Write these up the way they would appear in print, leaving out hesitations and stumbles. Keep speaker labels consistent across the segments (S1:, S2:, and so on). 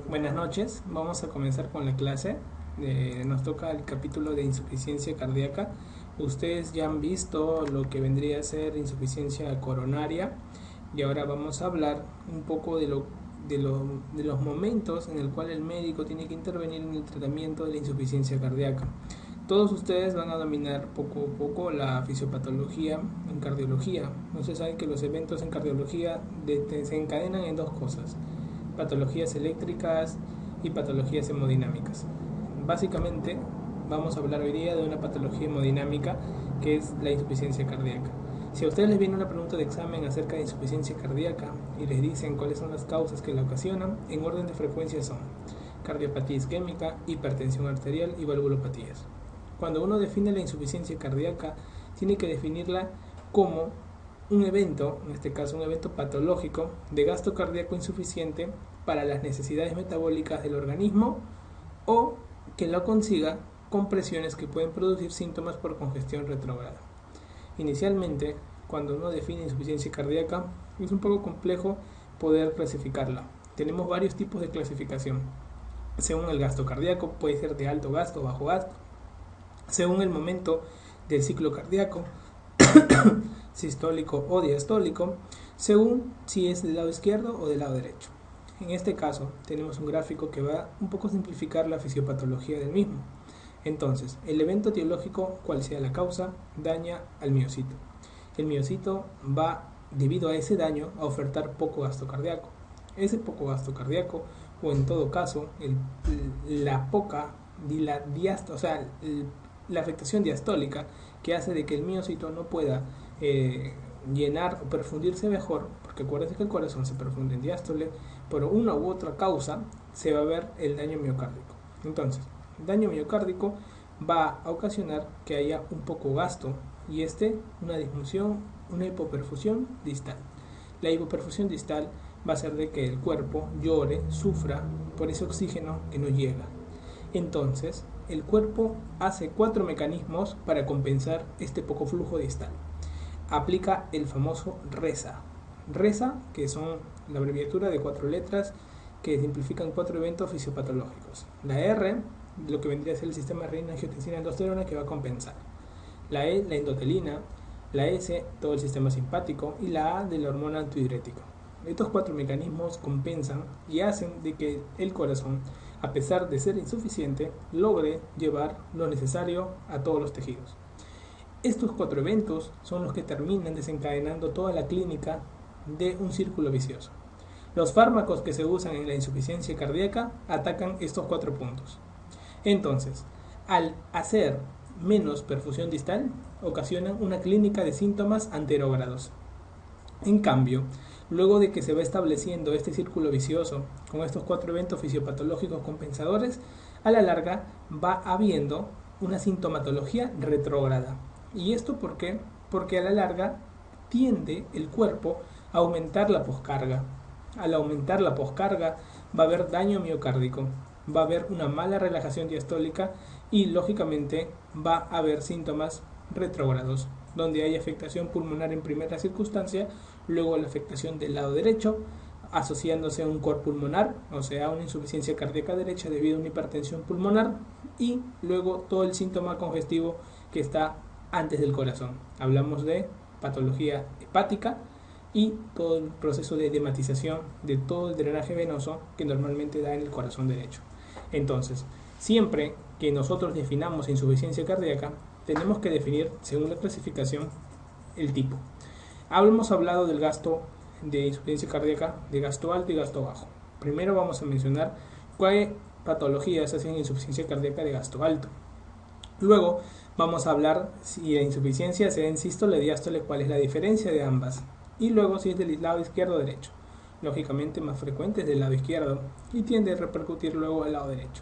S1: Buenas noches, vamos a comenzar con la clase. Nos toca el capítulo de insuficiencia cardíaca. Ustedes ya han visto lo que vendría a ser insuficiencia coronaria y ahora vamos a hablar un poco de los momentos en el cual el médico tiene que intervenir en el tratamiento de la insuficiencia cardíaca. Todos ustedes van a dominar poco a poco la fisiopatología en cardiología. Ustedes saben que los eventos en cardiología se encadenan en dos cosas: patologías eléctricas y patologías hemodinámicas. Básicamente vamos a hablar hoy día de una patología hemodinámica que es la insuficiencia cardíaca. Si a ustedes les viene una pregunta de examen acerca de insuficiencia cardíaca y les dicen cuáles son las causas que la ocasionan, en orden de frecuencia son cardiopatía isquémica, hipertensión arterial y valvulopatías. Cuando uno define la insuficiencia cardíaca, tiene que definirla como un evento, en este caso un evento patológico, de gasto cardíaco insuficiente para las necesidades metabólicas del organismo o que lo consiga con presiones que pueden producir síntomas por congestión retrógrada. Inicialmente, cuando uno define insuficiencia cardíaca, es un poco complejo poder clasificarla. Tenemos varios tipos de clasificación. Según el gasto cardíaco, puede ser de alto gasto o bajo gasto. Según el momento del ciclo cardíaco, sistólico o diastólico, según si es del lado izquierdo o del lado derecho. En este caso, tenemos un gráfico que va un poco a simplificar la fisiopatología del mismo. Entonces, el evento etiológico, cual sea la causa, daña al miocito. El miocito va, debido a ese daño, a ofertar poco gasto cardíaco. Ese poco gasto cardíaco, o en todo caso, la afectación diastólica, que hace de que el miocito no pueda llenar o perfundirse mejor, porque acuérdense que el corazón se perfunde en diástole, por una u otra causa se va a ver el daño miocárdico. Entonces, el daño miocárdico va a ocasionar que haya un poco gasto y una disfunción, una hipoperfusión distal. La hipoperfusión distal va a hacer de que el cuerpo llore, sufra por ese oxígeno que no llega. Entonces, el cuerpo hace 4 mecanismos para compensar este poco flujo distal. Aplica el famoso RESA. RESA, que son la abreviatura de 4 letras que simplifican 4 eventos fisiopatológicos. La R, lo que vendría a ser el sistema renina-angiotensina-aldosterona, que va a compensar. La E, la endotelina. La S, todo el sistema simpático. Y la A, de la hormona antidiurética. Estos 4 mecanismos compensan y hacen de que el corazón, a pesar de ser insuficiente, logre llevar lo necesario a todos los tejidos. Estos 4 eventos son los que terminan desencadenando toda la clínica de un círculo vicioso. Los fármacos que se usan en la insuficiencia cardíaca atacan estos 4 puntos. Entonces, al hacer menos perfusión distal, ocasionan una clínica de síntomas anterógrados. En cambio, luego de que se va estableciendo este círculo vicioso con estos 4 eventos fisiopatológicos compensadores, a la larga va habiendo una sintomatología retrógrada. ¿Y esto por qué? Porque a la larga tiende el cuerpo a aumentar la poscarga. Al aumentar la poscarga va a haber daño miocárdico, va a haber una mala relajación diastólica y lógicamente va a haber síntomas retrógrados, donde hay afectación pulmonar en primera circunstancia, luego la afectación del lado derecho, asociándose a un cor pulmonar, o sea, a una insuficiencia cardíaca derecha debido a una hipertensión pulmonar, y luego todo el síntoma congestivo que está antes del corazón. Hablamos de patología hepática y todo el proceso de edematización de todo el drenaje venoso que normalmente da en el corazón derecho. Entonces, siempre que nosotros definamos insuficiencia cardíaca, tenemos que definir, según la clasificación, el tipo. Hemos hablado del gasto de insuficiencia cardíaca, de gasto alto y gasto bajo. Primero vamos a mencionar qué patologías hacen insuficiencia cardíaca de gasto alto. Luego vamos a hablar si la insuficiencia se da en sístole, diástole, cuál es la diferencia de ambas. Y luego si es del lado izquierdo o derecho. Lógicamente más frecuente es del lado izquierdo y tiende a repercutir luego al lado derecho.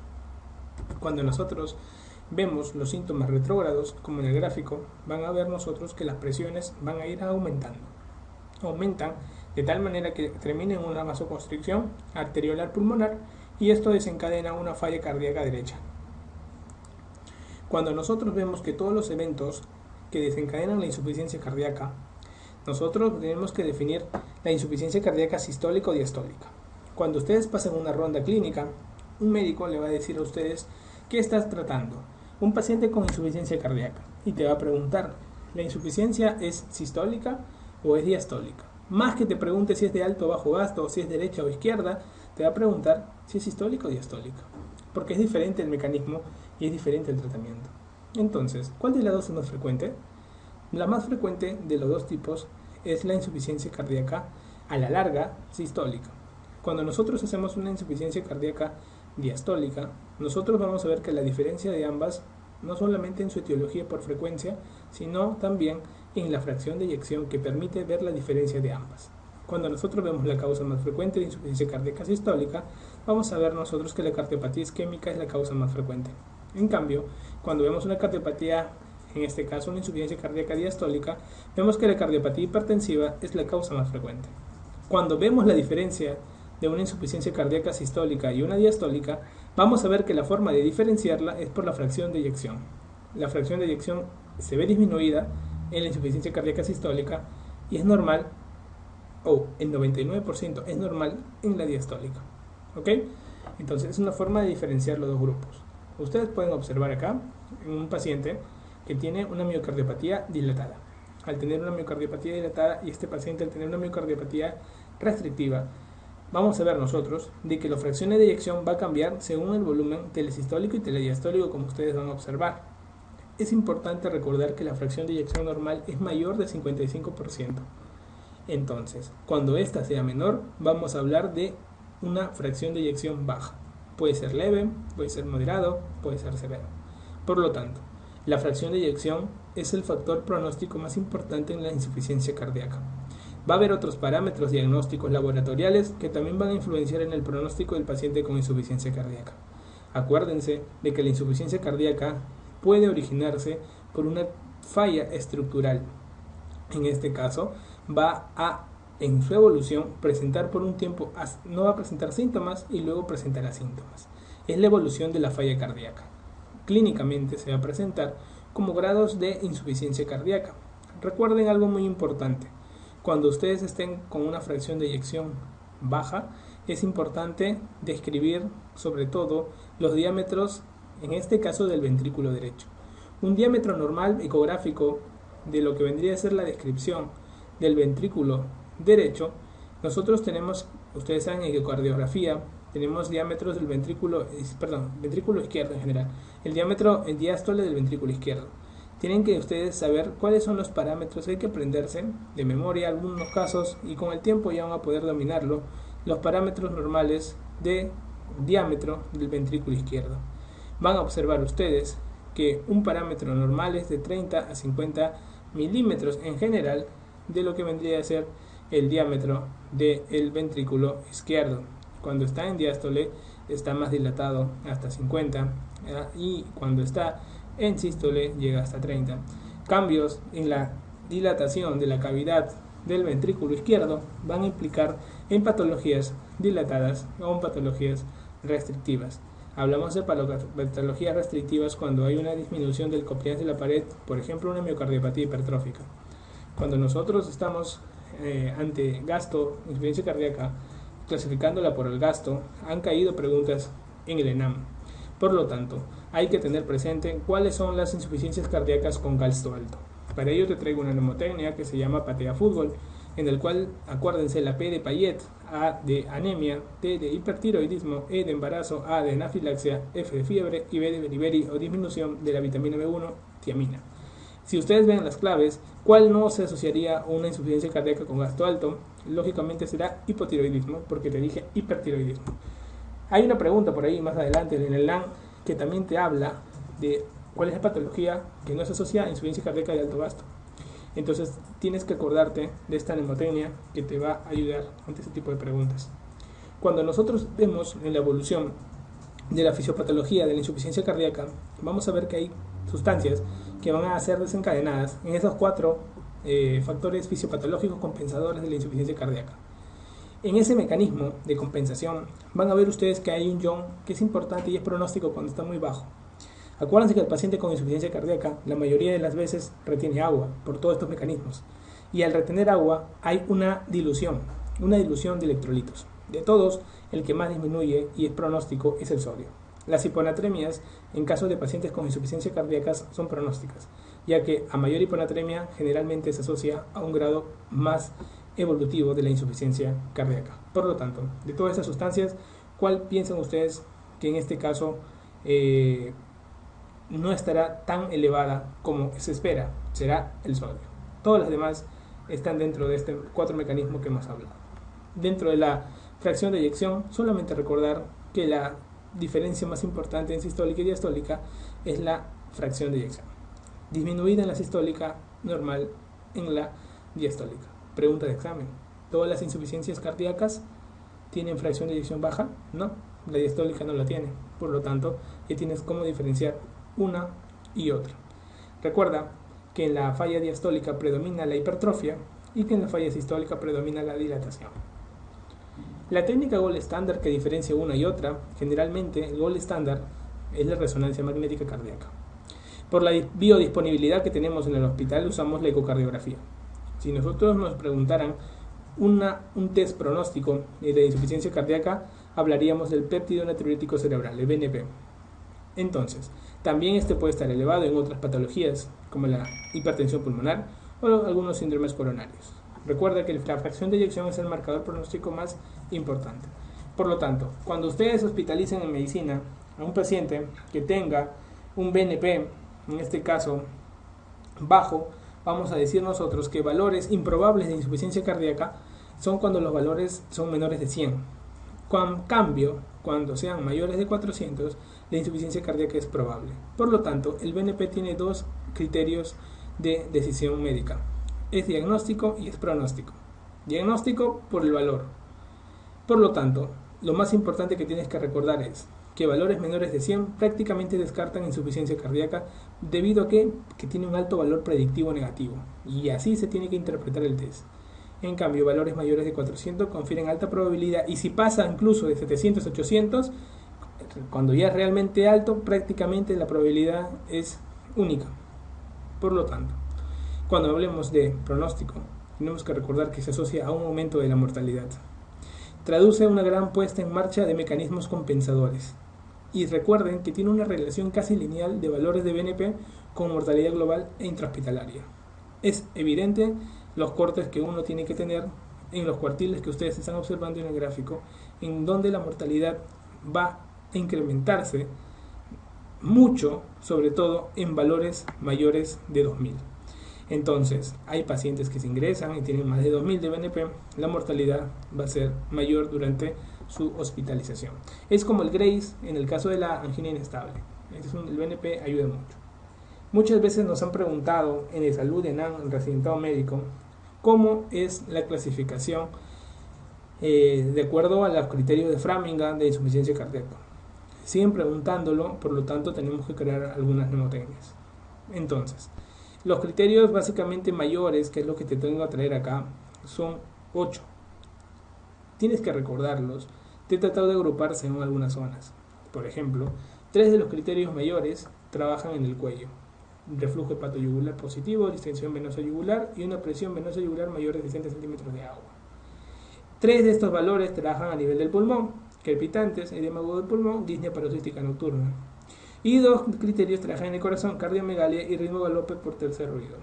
S1: Cuando nosotros vemos los síntomas retrógrados, como en el gráfico, van a ver nosotros que las presiones van a ir aumentando. Aumentan de tal manera que termina en una vasoconstricción arteriolar pulmonar y esto desencadena una falla cardíaca derecha. Cuando nosotros vemos que todos los eventos que desencadenan la insuficiencia cardíaca, nosotros tenemos que definir la insuficiencia cardíaca sistólica o diastólica. Cuando ustedes pasen una ronda clínica, un médico le va a decir a ustedes qué estás tratando. Un paciente con insuficiencia cardíaca y te va a preguntar, ¿la insuficiencia es sistólica o es diastólica? Más que te pregunte si es de alto o bajo gasto o si es derecha o izquierda, te va a preguntar si es sistólica o diastólica, porque es diferente el mecanismo y es diferente el tratamiento. Entonces, ¿cuál de las dos es más frecuente? La más frecuente de los dos tipos es la insuficiencia cardíaca a la larga sistólica. Cuando nosotros hacemos una insuficiencia cardíaca diastólica, nosotros vamos a ver que la diferencia de ambas, no solamente en su etiología por frecuencia, sino también en la fracción de eyección que permite ver la diferencia de ambas. Cuando nosotros vemos la causa más frecuente de insuficiencia cardíaca sistólica, vamos a ver nosotros que la cardiopatía isquémica es la causa más frecuente. En cambio, cuando vemos una cardiopatía, en este caso una insuficiencia cardíaca diastólica, vemos que la cardiopatía hipertensiva es la causa más frecuente. Cuando vemos la diferencia de una insuficiencia cardíaca sistólica y una diastólica, vamos a ver que la forma de diferenciarla es por la fracción de eyección. La fracción de eyección se ve disminuida en la insuficiencia cardíaca sistólica y es normal, o el 99% es normal en la diastólica. ¿Ok? Entonces es una forma de diferenciar los dos grupos. Ustedes pueden observar acá en un paciente que tiene una miocardiopatía dilatada. Al tener una miocardiopatía dilatada y este paciente al tener una miocardiopatía restrictiva, vamos a ver nosotros de que la fracción de eyección va a cambiar según el volumen telesistólico y telediastólico, como ustedes van a observar. Es importante recordar que la fracción de eyección normal es mayor del 55%. Entonces, cuando esta sea menor, vamos a hablar de una fracción de eyección baja. Puede ser leve, puede ser moderado, puede ser severo. Por lo tanto, la fracción de eyección es el factor pronóstico más importante en la insuficiencia cardíaca. Va a haber otros parámetros diagnósticos laboratoriales que también van a influenciar en el pronóstico del paciente con insuficiencia cardíaca. Acuérdense de que la insuficiencia cardíaca puede originarse por una falla estructural. En este caso, va a, en su evolución, presentar por un tiempo, no va a presentar síntomas y luego presentará síntomas. Es la evolución de la falla cardíaca. Clínicamente se va a presentar como grados de insuficiencia cardíaca. Recuerden algo muy importante. Cuando ustedes estén con una fracción de eyección baja, es importante describir sobre todo los diámetros, en este caso del ventrículo derecho. Un diámetro normal ecográfico de lo que vendría a ser la descripción del ventrículo derecho, nosotros tenemos, ustedes saben, en ecocardiografía, tenemos diámetros del ventrículo izquierdo en general, el diámetro en diástole del ventrículo izquierdo. Tienen que ustedes saber cuáles son los parámetros, hay que aprenderse de memoria algunos casos y con el tiempo ya van a poder dominarlo, los parámetros normales de diámetro del ventrículo izquierdo. Van a observar ustedes que un parámetro normal es de 30 a 50 milímetros en general de lo que vendría a ser el diámetro del ventrículo izquierdo. Cuando está en diástole está más dilatado hasta 50 y cuando está en sístole llega hasta 30. Cambios en la dilatación de la cavidad del ventrículo izquierdo van a implicar en patologías dilatadas o en patologías restrictivas. Hablamos de patologías restrictivas cuando hay una disminución del compliance de la pared, por ejemplo una miocardiopatía hipertrófica. Cuando nosotros estamos ante gasto, insuficiencia cardíaca, clasificándola por el gasto, han caído preguntas en el ENAM. Por lo tanto, hay que tener presente cuáles son las insuficiencias cardíacas con gasto alto. Para ello te traigo una mnemotecnia que se llama patea fútbol, en el cual, acuérdense, la P de Payet, A de anemia, T de hipertiroidismo, E de embarazo, A de anafilaxia, F de fiebre y B de beriberi o disminución de la vitamina B1, tiamina. Si ustedes ven las claves, ¿cuál no se asociaría a una insuficiencia cardíaca con gasto alto? Lógicamente será hipotiroidismo, porque te dije hipertiroidismo. Hay una pregunta por ahí más adelante en el LAN que también te habla de cuál es la patología que no se asocia a insuficiencia cardíaca de alto gasto. Entonces tienes que acordarte de esta mnemotecnia que te va a ayudar ante este tipo de preguntas. Cuando nosotros vemos en la evolución de la fisiopatología de la insuficiencia cardíaca, vamos a ver que hay sustancias que van a ser desencadenadas en esos 4 factores fisiopatológicos compensadores de la insuficiencia cardíaca. En ese mecanismo de compensación van a ver ustedes que hay un ion que es importante y es pronóstico cuando está muy bajo. Acuérdense que el paciente con insuficiencia cardíaca la mayoría de las veces retiene agua por todos estos mecanismos y al retener agua hay una dilución de electrolitos. De todos, el que más disminuye y es pronóstico es el sodio. Las hiponatremias, en caso de pacientes con insuficiencia cardíaca, son pronósticas, ya que a mayor hiponatremia generalmente se asocia a un grado más evolutivo de la insuficiencia cardíaca. Por lo tanto, de todas estas sustancias, ¿cuál piensan ustedes que en este caso no estará tan elevada como se espera? Será el sodio. Todas las demás están dentro de este 4 mecanismos que hemos hablado. Dentro de la fracción de eyección, solamente recordar que la diferencia más importante en sistólica y diastólica es la fracción de eyección, disminuida en la sistólica, normal en la diastólica. Pregunta de examen: ¿todas las insuficiencias cardíacas tienen fracción de eyección baja? No, la diastólica no la tiene. Por lo tanto, ya tienes cómo diferenciar una y otra. Recuerda que en la falla diastólica predomina la hipertrofia y que en la falla sistólica predomina la dilatación. La técnica gold estándar que diferencia una y otra, generalmente el gold estándar es la resonancia magnética cardíaca. Por la biodisponibilidad que tenemos en el hospital usamos la ecocardiografía. Si nosotros nos preguntaran un test pronóstico de insuficiencia cardíaca, hablaríamos del péptido natriurético cerebral, el BNP. Entonces, también este puede estar elevado en otras patologías, como la hipertensión pulmonar o algunos síndromes coronarios. Recuerda que la fracción de eyección es el marcador pronóstico más importante. Por lo tanto, cuando ustedes hospitalicen en medicina a un paciente que tenga un BNP, en este caso bajo, vamos a decir nosotros que valores improbables de insuficiencia cardíaca son cuando los valores son menores de 100. En cambio, cuando sean mayores de 400, la insuficiencia cardíaca es probable. Por lo tanto, el BNP tiene dos criterios de decisión médica: es diagnóstico y es pronóstico. Diagnóstico por el valor. Por lo tanto, lo más importante que tienes que recordar es que valores menores de 100 prácticamente descartan insuficiencia cardíaca debido a que tiene un alto valor predictivo negativo, y así se tiene que interpretar el test. En cambio, valores mayores de 400 confieren alta probabilidad, y si pasa incluso de 700 a 800, cuando ya es realmente alto, prácticamente la probabilidad es única. Por lo tanto, cuando hablemos de pronóstico, tenemos que recordar que se asocia a un aumento de la mortalidad. Traduce una gran puesta en marcha de mecanismos compensadores. Y recuerden que tiene una relación casi lineal de valores de BNP con mortalidad global e intrahospitalaria. Es evidente los cortes que uno tiene que tener en los cuartiles que ustedes están observando en el gráfico, en donde la mortalidad va a incrementarse mucho, sobre todo en valores mayores de 2000. Entonces, hay pacientes que se ingresan y tienen más de 2000 de BNP, la mortalidad va a ser mayor durante su hospitalización. Es como el Grace en el caso de la angina inestable. El BNP ayuda mucho. Muchas veces nos han preguntado en el Salud de ENAM, el residentado médico, cómo es la clasificación de acuerdo a los criterios de Framingham de insuficiencia cardíaca. Siguen preguntándolo, por lo tanto tenemos que crear algunas mnemotecnias. Entonces, los criterios básicamente mayores, que es lo que te tengo a traer acá, son 8. Tienes que recordarlos. Te he tratado de agrupar según algunas zonas. Por ejemplo, 3 de los criterios mayores trabajan en el cuello: reflujo hepatoyugular positivo, distensión venosa yugular y una presión venosa yugular mayor de 60 centímetros de agua. 3 de estos valores trabajan a nivel del pulmón: crepitantes, edema agudo del pulmón, disnea paroxística nocturna. Y 2 criterios trabajan en el corazón: cardiomegalia y ritmo galope por tercer ruido.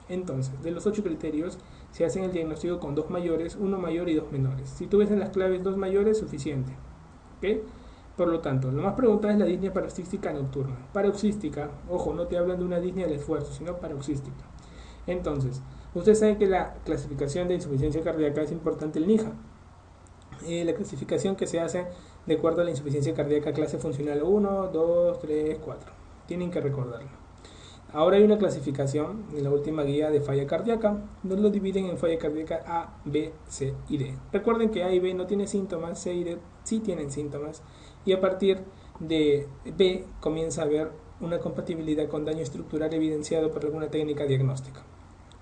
S1: Entonces, de los 8 criterios, se hacen el diagnóstico con 2 mayores, 1 mayor y 2 menores. Si tú ves en las claves 2 mayores, suficiente. ¿Okay? Por lo tanto, lo más preguntado es la disnea paroxística nocturna. Paroxística, ojo, no te hablan de una disnea de esfuerzo, sino paroxística. Entonces, ustedes saben que la clasificación de insuficiencia cardíaca es importante el NIHA. La clasificación que se hace de acuerdo a la insuficiencia cardíaca clase funcional 1, 2, 3, 4. Tienen que recordarlo. Ahora hay una clasificación en la última guía de falla cardíaca, donde lo dividen en falla cardíaca A, B, C y D. Recuerden que A y B no tienen síntomas, C y D sí tienen síntomas, y a partir de B comienza a haber una compatibilidad con daño estructural evidenciado por alguna técnica diagnóstica.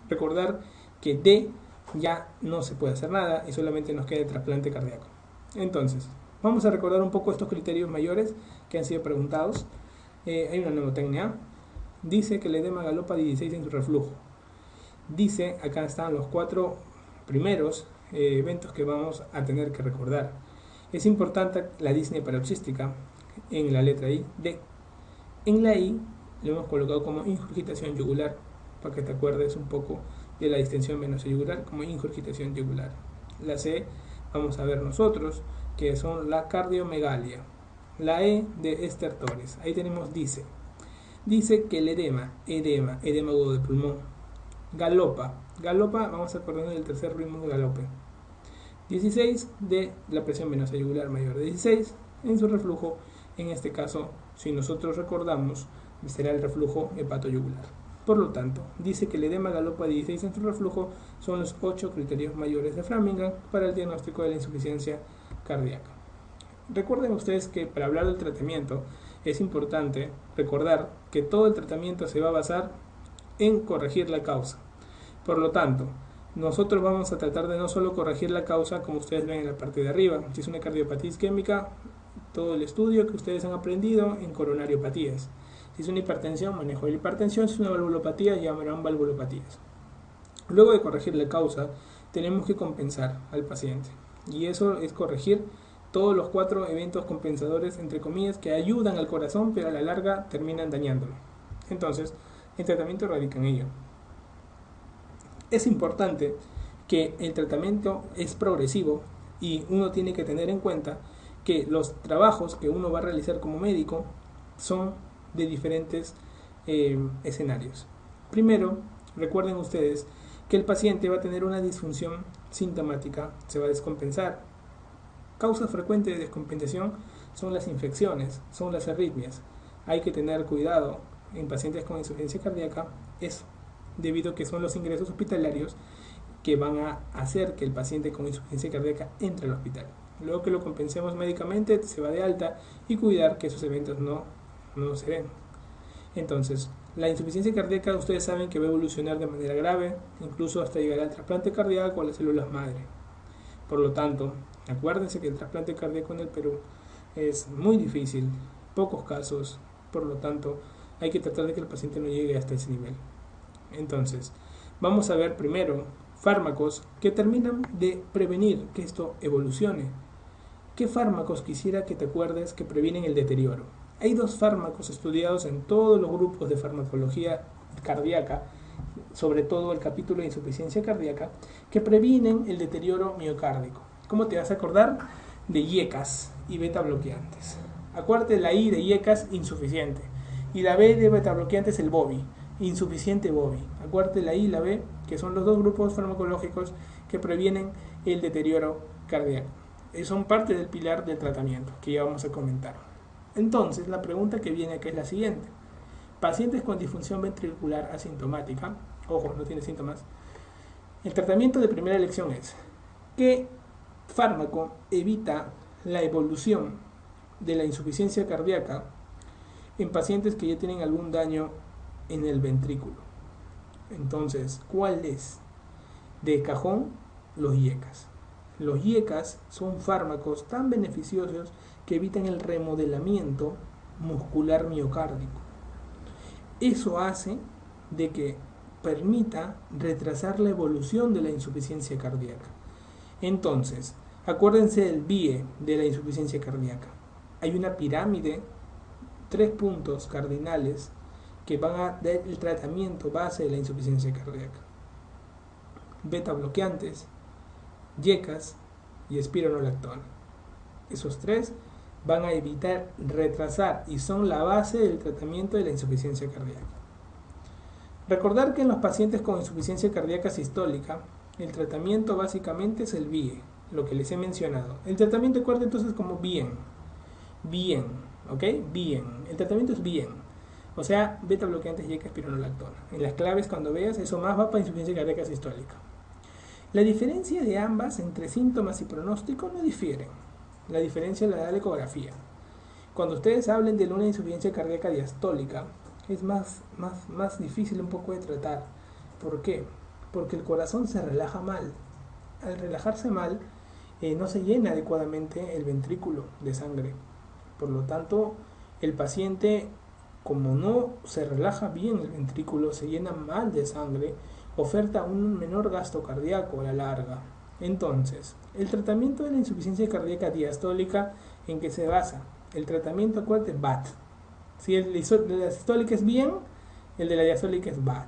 S1: Recordar que D ya no se puede hacer nada y solamente nos queda el trasplante cardíaco. Entonces, vamos a recordar un poco estos criterios mayores que han sido preguntados. Hay una mnemotecnia. Dice que el edema galopa 16 en su reflujo. Dice, acá están los 4 primeros eventos que vamos a tener que recordar. Es importante la disnea paroxística en la letra I, D. En la I lo hemos colocado como ingurgitación yugular, para que te acuerdes un poco de la distensión venoso-yugular como ingurgitación yugular. La C vamos a ver nosotros, que son la cardiomegalia. La E de estertores. Ahí tenemos dice que el edema agudo de pulmón. Galopa, vamos a acordarnos del tercer ritmo de galope. 16 de la presión venosa yugular mayor de 16 en su reflujo. En este caso, si nosotros recordamos, será el reflujo hepatoyugular. Por lo tanto, dice que el edema galopa 16 en su reflujo son los 8 criterios mayores de Framingham para el diagnóstico de la insuficiencia cardíaca. Recuerden ustedes que para hablar del tratamiento es importante recordar que todo el tratamiento se va a basar en corregir la causa. Por lo tanto, nosotros vamos a tratar de no solo corregir la causa, como ustedes ven en la parte de arriba, si es una cardiopatía isquémica, todo el estudio que ustedes han aprendido en coronariopatías. Si es una hipertensión, manejo de la hipertensión. Si es una valvulopatía, llamarán valvulopatías. Luego de corregir la causa, tenemos que compensar al paciente. Y eso es corregir todos los 4 eventos compensadores, entre comillas, que ayudan al corazón, pero a la larga terminan dañándolo. Entonces, el tratamiento radica en ello. Es importante que el tratamiento es progresivo y uno tiene que tener en cuenta que los trabajos que uno va a realizar como médico son de diferentes escenarios. Primero, recuerden ustedes que el paciente va a tener una disfunción sintomática, se va a descompensar. Causas frecuentes de descompensación son las infecciones, son las arritmias. Hay que tener cuidado en pacientes con insuficiencia cardíaca, eso, debido a que son los ingresos hospitalarios que van a hacer que el paciente con insuficiencia cardíaca entre al hospital. Luego que lo compensemos médicamente, se va de alta y cuidar que esos eventos no se den. Entonces, la insuficiencia cardíaca ustedes saben que va a evolucionar de manera grave, incluso hasta llegar al trasplante cardíaco a las células madre. Por lo tanto, acuérdense que el trasplante cardíaco en el Perú es muy difícil, pocos casos, por lo tanto, hay que tratar de que el paciente no llegue hasta ese nivel. Entonces, vamos a ver primero fármacos que terminan de prevenir que esto evolucione. ¿Qué fármacos quisiera que te acuerdes que previenen el deterioro? Hay 2 fármacos estudiados en todos los grupos de farmacología cardíaca, sobre todo el capítulo de insuficiencia cardíaca, que previenen el deterioro miocárdico. ¿Cómo te vas a acordar? De IECAS y beta bloqueantes. Acuérdate, la I de IECAS, insuficiente, y la B de beta bloqueantes, el BOVI, insuficiente BOVI. Acuérdate, la I y la B, que son los 2 grupos farmacológicos que previenen el deterioro cardíaco. Son parte del pilar del tratamiento que ya vamos a comentar. Entonces, la pregunta que viene aquí es la siguiente. Pacientes con disfunción ventricular asintomática, ojo, no tiene síntomas, el tratamiento de primera elección es: ¿qué fármaco evita la evolución de la insuficiencia cardíaca en pacientes que ya tienen algún daño en el ventrículo? Entonces, ¿cuál es? De cajón, los IECAS. Los IECAS son fármacos tan beneficiosos que evitan el remodelamiento muscular miocárdico. Eso hace de que permita retrasar la evolución de la insuficiencia cardíaca. Entonces, acuérdense del BIE de la insuficiencia cardíaca. Hay una pirámide, 3 puntos cardinales que van a dar el tratamiento base de la insuficiencia cardíaca: beta bloqueantes, IECAS y espironolactona. Esos 3 van a evitar retrasar y son la base del tratamiento de la insuficiencia cardíaca. Recordar que en los pacientes con insuficiencia cardíaca sistólica, el tratamiento básicamente es el BIE, lo que les he mencionado. El tratamiento recuerda entonces como bien, ¿ok? Bien, el tratamiento es bien. O sea, beta bloqueantes, IECA, espironolactona. En las claves, cuando veas, eso más va para insuficiencia cardíaca sistólica. La diferencia de ambas entre síntomas y pronóstico no difieren. La diferencia la da la ecografía. Cuando ustedes hablen de una insuficiencia cardíaca diastólica, es más difícil un poco de tratar. ¿Por qué? Porque el corazón se relaja mal. Al relajarse mal, no se llena adecuadamente el ventrículo de sangre. Por lo tanto, el paciente, como no se relaja bien el ventrículo, se llena mal de sangre, oferta un menor gasto cardíaco a la larga. Entonces, el tratamiento de la insuficiencia cardíaca diastólica, ¿en qué se basa? El tratamiento, acuérdate, BAT. Si el de la sistólica es bien, el de la diastólica es BAT.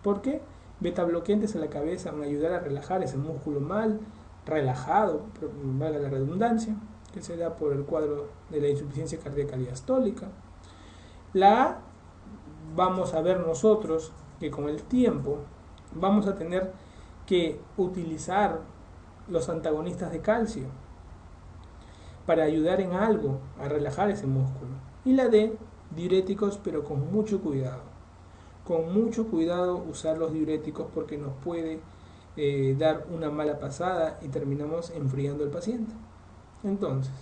S1: ¿Por qué? Beta bloqueantes en la cabeza van a ayudar a relajar ese músculo mal relajado, valga la redundancia, que se da por el cuadro de la insuficiencia cardíaca diastólica. La A, vamos a ver nosotros que con el tiempo vamos a tener que utilizar los antagonistas de calcio para ayudar en algo a relajar ese músculo. Y la D, diuréticos, pero con mucho cuidado. Con mucho cuidado usar los diuréticos porque nos puede dar una mala pasada y terminamos enfriando al paciente. Entonces,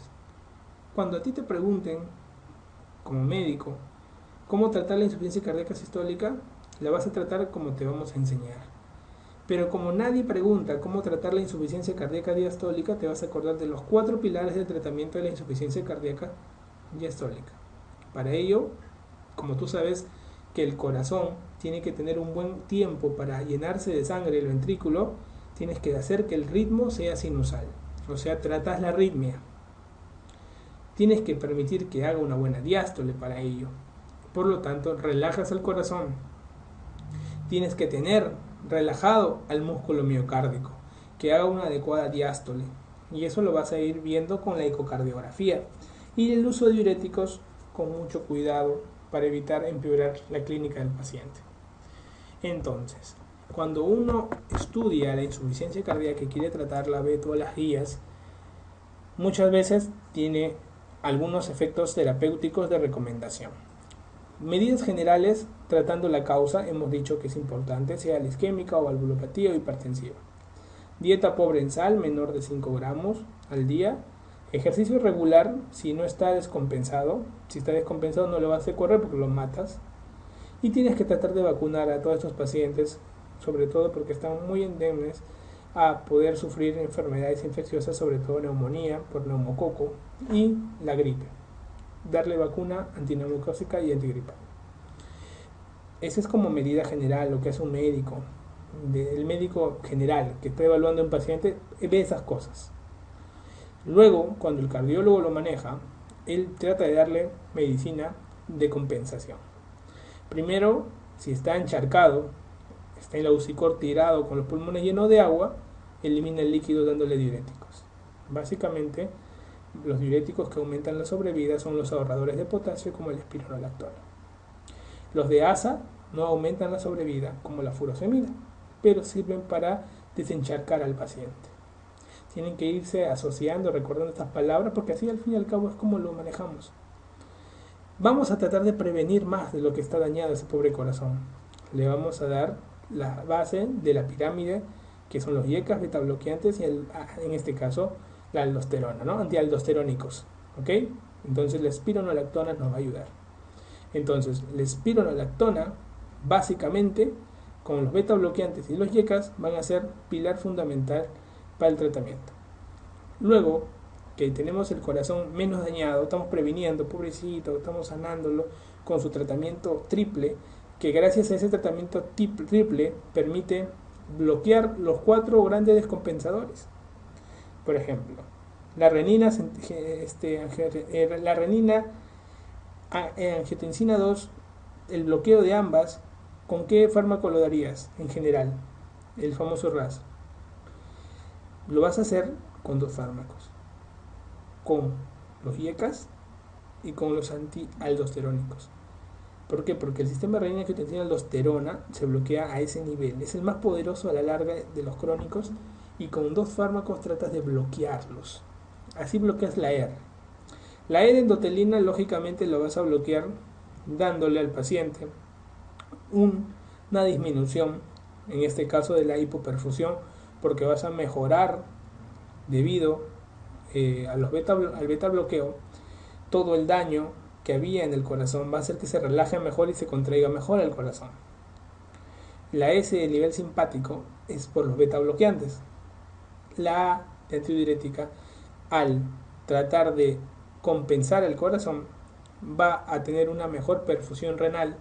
S1: cuando a ti te pregunten, como médico, cómo tratar la insuficiencia cardíaca sistólica, la vas a tratar como te vamos a enseñar. Pero como nadie pregunta cómo tratar la insuficiencia cardíaca diastólica, te vas a acordar de los 4 pilares del tratamiento de la insuficiencia cardíaca diastólica. Para ello, como tú sabes que el corazón tiene que tener un buen tiempo para llenarse de sangre el ventrículo, tienes que hacer que el ritmo sea sinusal, o sea, tratas la arritmia. Tienes que permitir que haga una buena diástole para ello. Por lo tanto, relajas el corazón. Tienes que tener relajado al músculo miocárdico, que haga una adecuada diástole. Y eso lo vas a ir viendo con la ecocardiografía. Y el uso de diuréticos con mucho cuidado para evitar empeorar la clínica del paciente. Entonces, cuando uno estudia la insuficiencia cardíaca y quiere tratarla, ve todas las guías, muchas veces tiene algunos efectos terapéuticos de recomendación. Medidas generales, tratando la causa, hemos dicho que es importante, sea la isquémica o valvulopatía o hipertensiva. Dieta pobre en sal, menor de 5 gramos al día. Ejercicio regular si no está descompensado. Si está descompensado no lo vas a hacer correr porque lo matas. Y tienes que tratar de vacunar a todos estos pacientes, sobre todo porque están muy endebles a poder sufrir enfermedades infecciosas, sobre todo neumonía por neumococo y la gripe. Darle vacuna antineumocócica y antigripal. Esa es como medida general lo que hace un médico. El médico general que está evaluando a un paciente ve esas cosas. Luego, cuando el cardiólogo lo maneja, él trata de darle medicina de compensación. Primero, si está encharcado, está en la UCI tirado con los pulmones llenos de agua, elimina el líquido dándole diuréticos. Básicamente, los diuréticos que aumentan la sobrevida son los ahorradores de potasio como el espironolactona. Los de ASA no aumentan la sobrevida como la furosemida, pero sirven para desencharcar al paciente. Tienen que irse asociando, recordando estas palabras, porque así al fin y al cabo es como lo manejamos. Vamos a tratar de prevenir más de lo que está dañado ese pobre corazón. Le vamos a dar la base de la pirámide, que son los IECAS, beta bloqueantes y en este caso la aldosterona, ¿no? Antialdosterónicos, ¿ok? Entonces la espironolactona nos va a ayudar. Entonces la espironolactona, básicamente, con los beta bloqueantes y los IECAS, van a ser pilar fundamental para el tratamiento. Luego que tenemos el corazón menos dañado, estamos previniendo, pobrecito, estamos sanándolo con su tratamiento triple, que gracias a ese tratamiento triple permite bloquear los 4 grandes descompensadores. Por ejemplo, la renina, angiotensina 2, el bloqueo de ambas, ¿con qué fármaco lo darías en general? El famoso RAS. Lo vas a hacer con 2 fármacos, con los IECAS y con los antialdosterónicos. ¿Por qué? Porque el sistema renina angiotensina aldosterona se bloquea a ese nivel. Es el más poderoso a la larga de los crónicos y con 2 fármacos tratas de bloquearlos. Así bloqueas la ER. La endotelina lógicamente lo vas a bloquear dándole al paciente una disminución, en este caso de la hipoperfusión, porque vas a mejorar debido al beta bloqueo todo el daño que había en el corazón, va a hacer que se relaje mejor y se contraiga mejor el corazón. La S de nivel simpático es por los beta bloqueantes. La A de antidiurética, al tratar de compensar el corazón, va a tener una mejor perfusión renal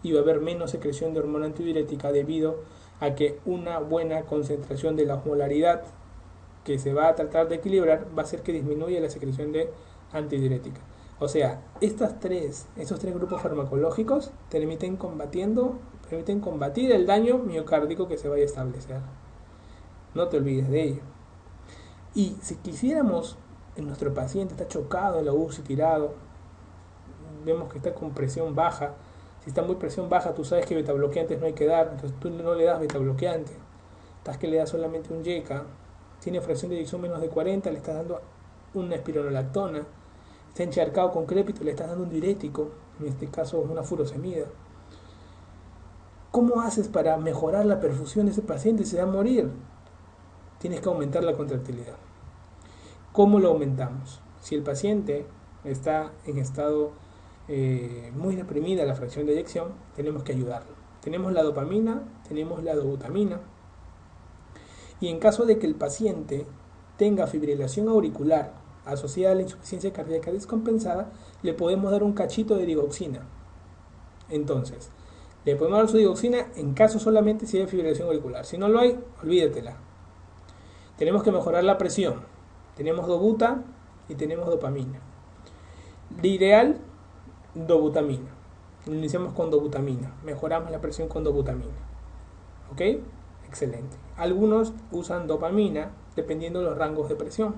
S1: y va a haber menos secreción de hormona antidiurética debido a que una buena concentración de la osmolaridad que se va a tratar de equilibrar va a ser que disminuya la secreción de antidiurética. O sea, esos tres grupos farmacológicos permiten combatir el daño miocárdico que se vaya a establecer. No te olvides de ello. Y si quisiéramos, nuestro paciente está chocado en la UCI, tirado, vemos que está con presión baja. Si está muy presión baja, tú sabes que betabloqueantes no hay que dar, entonces tú no le das betabloqueante. Estás que le das solamente un YECA, tiene fracción de eyección menos de 40, le estás dando una espironolactona. Está encharcado con crépito, le estás dando un diurético, en este caso una furosemida. ¿Cómo haces para mejorar la perfusión de ese paciente? Se va a morir. Tienes que aumentar la contractilidad. ¿Cómo lo aumentamos? Si el paciente está en estado muy deprimida la fracción de eyección, tenemos que ayudarlo. Tenemos la dopamina, tenemos la dobutamina. Y en caso de que el paciente tenga fibrilación auricular asociada a la insuficiencia cardíaca descompensada, le podemos dar un cachito de digoxina. Entonces, le podemos dar su digoxina en caso solamente si hay fibrilación auricular. Si no lo hay, olvídatela. Tenemos que mejorar la presión. Tenemos dobuta y tenemos dopamina. De ideal, dobutamina. Iniciamos con dobutamina. Mejoramos la presión con dobutamina. ¿Ok? Excelente. Algunos usan dopamina dependiendo de los rangos de presión.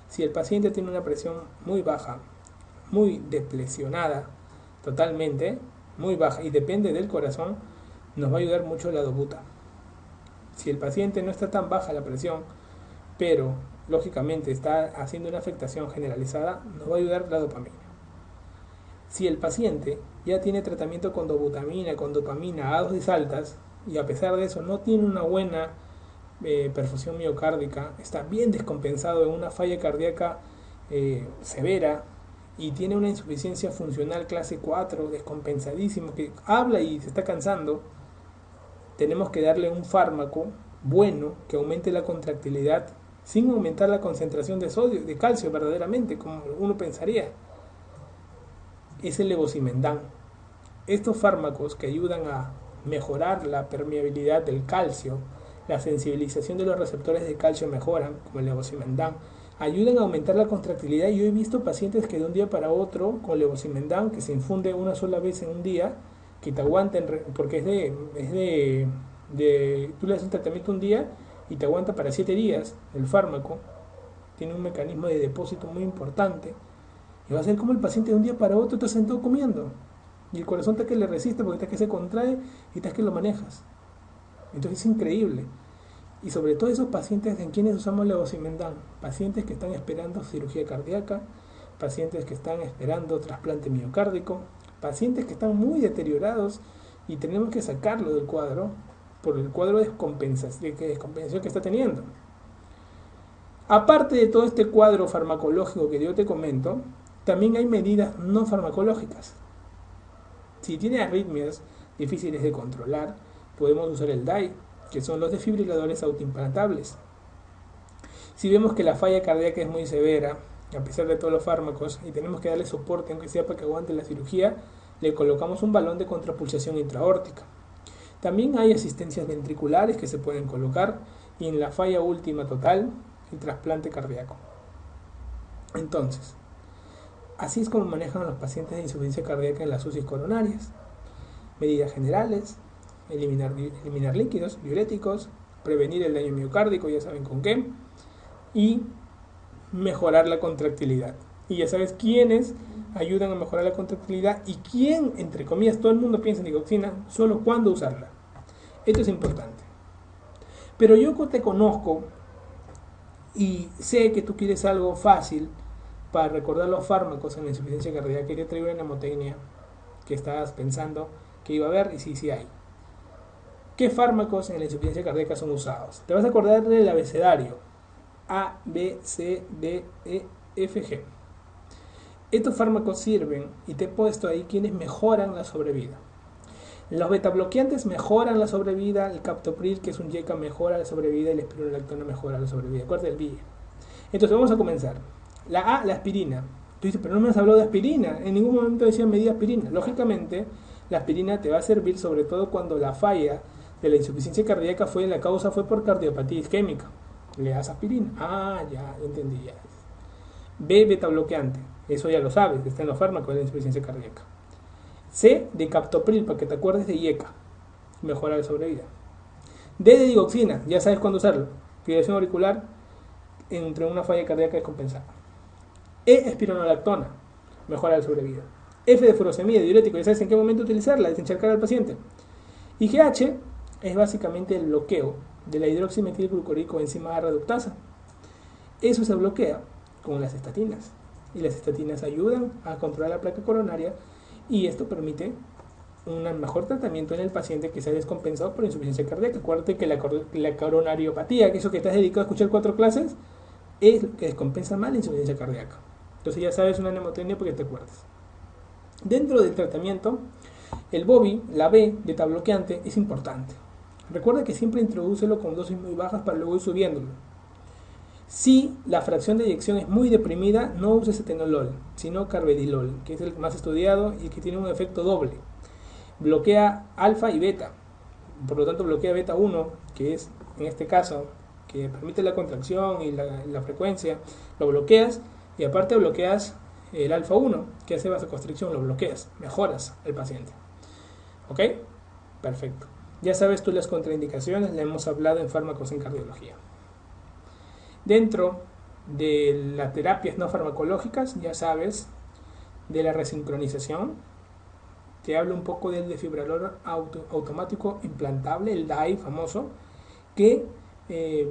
S1: Si el paciente tiene una presión muy baja, muy deplesionada, totalmente, muy baja y depende del corazón, nos va a ayudar mucho la dobuta. Si el paciente no está tan baja la presión, pero lógicamente está haciendo una afectación generalizada, nos va a ayudar la dopamina. Si el paciente ya tiene tratamiento con dobutamina, con dopamina a dosis altas, y a pesar de eso no tiene una buena perfusión miocárdica, está bien descompensado en una falla cardíaca severa y tiene una insuficiencia funcional clase 4, descompensadísimo, que habla y se está cansando, tenemos que darle un fármaco bueno que aumente la contractilidad sin aumentar la concentración de sodio, de calcio verdaderamente, como uno pensaría. Es el levosimendan. Estos fármacos que ayudan a mejorar la permeabilidad del calcio, la sensibilización de los receptores de calcio mejoran, como el levosimendan, ayudan a aumentar la contractilidad. Yo he visto pacientes que de un día para otro, con levosimendan, que se infunde una sola vez en un día, que te aguanten, porque tú le haces un tratamiento un día y te aguanta para 7 días el fármaco, tiene un mecanismo de depósito muy importante, y va a ser como el paciente de un día para otro está sentado comiendo, y el corazón está que le resiste porque está que se contrae y está que lo manejas. Entonces es increíble. Y sobre todo esos pacientes en quienes usamos levosimendan, pacientes que están esperando cirugía cardíaca, pacientes que están esperando trasplante miocárdico, pacientes que están muy deteriorados y tenemos que sacarlo del cuadro por el cuadro de descompensación que está teniendo. Aparte de todo este cuadro farmacológico que yo te comento, también hay medidas no farmacológicas. Si tiene arritmias difíciles de controlar, podemos usar el DAI, que son los desfibriladores autoimplantables. Si vemos que la falla cardíaca es muy severa, a pesar de todos los fármacos, y tenemos que darle soporte, aunque sea para que aguante la cirugía, le colocamos un balón de contrapulsación intraórtica. También hay asistencias ventriculares que se pueden colocar, y en la falla última total, el trasplante cardíaco. Entonces, así es como manejan a los pacientes de insuficiencia cardíaca en las UCI coronarias. Medidas generales: eliminar líquidos, diuréticos, prevenir el daño miocárdico, ya saben con qué, y mejorar la contractilidad. Y ya sabes quiénes ayudan a mejorar la contractilidad y quién, entre comillas, todo el mundo piensa en digoxina, solo cuándo usarla. Esto es importante. Pero yo te conozco y sé que tú quieres algo fácil para recordar los fármacos en la insuficiencia cardíaca. Quería traer una mnemotecnia que estabas pensando que iba a haber, y sí hay. ¿Qué fármacos en la insuficiencia cardíaca son usados? Te vas a acordar del abecedario: A, B, C, D, E, F, G. Estos fármacos sirven, y te he puesto ahí quienes mejoran la sobrevida. Los betabloqueantes mejoran la sobrevida, el captopril, que es un YECA, mejora la sobrevida, y la espironolactona mejora la sobrevida. Acuérdate del BIE. Entonces vamos a comenzar. La A, la aspirina. Tú dices, pero no me has hablado de aspirina. En ningún momento decía medida aspirina. Lógicamente, la aspirina te va a servir sobre todo cuando la falla de la insuficiencia cardíaca la causa fue por cardiopatía isquémica. Le das aspirina. Ah, ya entendí ya. B, beta bloqueante. Eso ya lo sabes, está en los fármacos de la insuficiencia cardíaca. C, de captopril, para que te acuerdes de IECA. Mejora la sobrevida. D, de digoxina, ya sabes cuándo usarlo. Fibrilación auricular entre una falla cardíaca descompensada. E, espironolactona. Mejora la sobrevida. F, de furosemida, diurético, ya sabes en qué momento utilizarla, desencharcar al paciente. Y GH es básicamente el bloqueo de la hidroximetilglucórico enzima A reductasa. Eso se bloquea con las estatinas. Y las estatinas ayudan a controlar la placa coronaria y esto permite un mejor tratamiento en el paciente que se ha descompensado por insuficiencia cardíaca. Acuérdate que la coronariopatía, que eso que estás dedicado a escuchar 4 clases, es lo que descompensa mal la insuficiencia cardíaca. Entonces ya sabes una mnemotecnia porque te acuerdas. Dentro del tratamiento, el BOBI, la B, beta bloqueante, es importante. Recuerda que siempre introdúcelo con dosis muy bajas para luego ir subiéndolo. Si la fracción de eyección es muy deprimida, no uses atenolol, sino carvedilol, que es el más estudiado y que tiene un efecto doble. Bloquea alfa y beta, por lo tanto bloquea beta 1, que es en este caso, que permite la contracción y la frecuencia, lo bloqueas y aparte bloqueas el alfa 1, que hace vasoconstricción, lo bloqueas, mejoras al paciente. ¿Ok? Perfecto. Ya sabes tú las contraindicaciones, le hemos hablado en fármacos en cardiología. Dentro de las terapias no farmacológicas, ya sabes, de la resincronización, te hablo un poco del desfibrilador automático implantable, el DAI famoso, que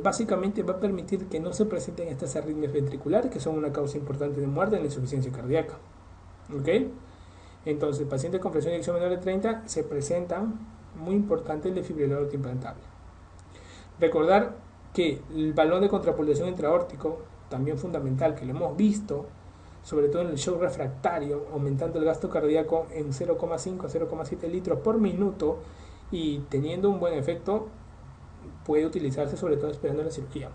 S1: básicamente va a permitir que no se presenten estas arritmias ventriculares, que son una causa importante de muerte en la insuficiencia cardíaca. ¿Ok? Entonces, el paciente con presión de eyección menor de 30 se presenta muy importante el desfibrilador implantable. Recordar que el balón de contrapulsación intraaórtico, también fundamental, que lo hemos visto, sobre todo en el shock refractario, aumentando el gasto cardíaco en 0,5 a 0,7 litros por minuto y teniendo un buen efecto, puede utilizarse sobre todo esperando la cirugía.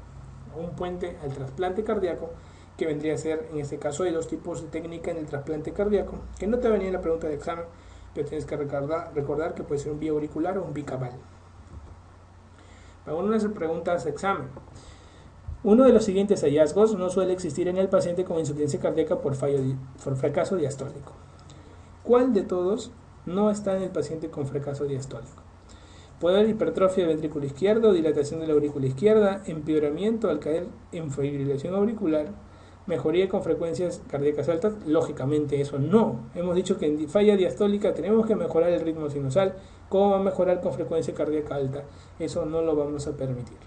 S1: Un puente al trasplante cardíaco, que vendría a ser, en este caso hay 2 tipos de técnica en el trasplante cardíaco, que no te venía en la pregunta de examen, pero tienes que recordar que puede ser un biauricular o un bicaval. Algunas preguntas de examen. Uno de los siguientes hallazgos no suele existir en el paciente con insuficiencia cardíaca por fracaso diastólico. ¿Cuál de todos no está en el paciente con fracaso diastólico? Puede haber hipertrofia del ventrículo izquierdo, dilatación de la aurícula izquierda, empeoramiento al caer en fibrilación auricular, mejoría con frecuencias cardíacas altas. Lógicamente eso no. Hemos dicho que en falla diastólica tenemos que mejorar el ritmo sinusal. ¿Cómo va a mejorar con frecuencia cardíaca alta? Eso no lo vamos a permitir.